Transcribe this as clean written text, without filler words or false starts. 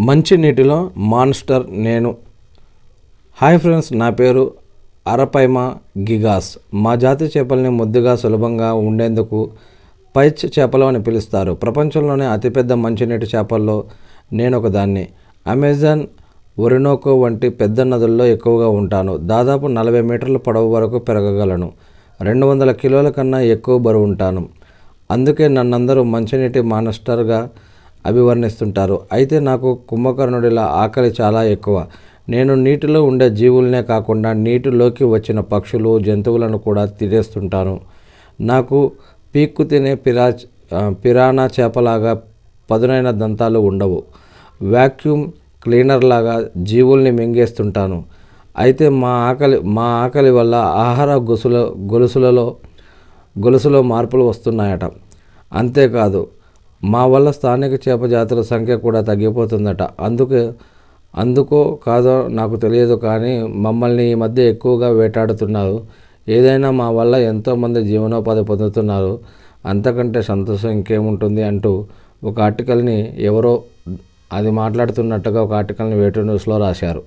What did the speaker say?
మంచినీటిలో మాన్స్టర్ నేను. Hi friends, నా పేరు అరపైమా గిగాస్. మా జాతి చేపల్ని ముద్దుగా సులభంగా ఉండేందుకు పైచ్ చేపలు అని పిలుస్తారు. ప్రపంచంలోనే అతిపెద్ద మంచినీటి చేపల్లో నేను ఒకదాన్ని. అమెజాన్, ఒరినోకో వంటి పెద్ద నదుల్లో ఎక్కువగా ఉంటాను. దాదాపు 40 మీటర్ల పొడవు వరకు పెరగగలను. 200 కిలోల కన్నా ఎక్కువ బరువు ఉంటాను. అందుకే నన్నందరూ మంచినీటి మాన్స్టర్గా అభివర్ణిస్తుంటారు. అయితే నాకు కుంభకర్ణుడిలా ఆకలి చాలా ఎక్కువ. నేను నీటిలో ఉండే జీవులనే కాకుండా నీటిలోకి వచ్చిన పక్షులు, జంతువులను కూడా తినేస్తుంటాను. నాకు పీక్కు తినే పిరానా చేపలాగా పదునైన దంతాలు ఉండవు. వాక్యూమ్ క్లీనర్లాగా జీవుల్ని మింగేస్తుంటాను. అయితే మా ఆకలి వల్ల ఆహార గొలుసులో మార్పులు వస్తున్నాయట. అంతేకాదు, మా వల్ల స్థానిక చేప జాతుల సంఖ్య కూడా తగ్గిపోతుందట. అందుకో కాదో నాకు తెలియదు, కానీ మమ్మల్ని ఈ మధ్య ఎక్కువగా వేటాడుతున్నారు. ఏదైనా మా వల్ల ఎంతోమంది జీవనోపాధి పొందుతున్నారు. అంతకంటే సంతోషం ఇంకేముంటుంది అంటూ ఒక ఆర్టికల్ని ఎవరో అది మాట్లాడుతున్నట్టుగా ఒక ఆర్టికల్ని వేటూ న్యూస్లో రాశారు.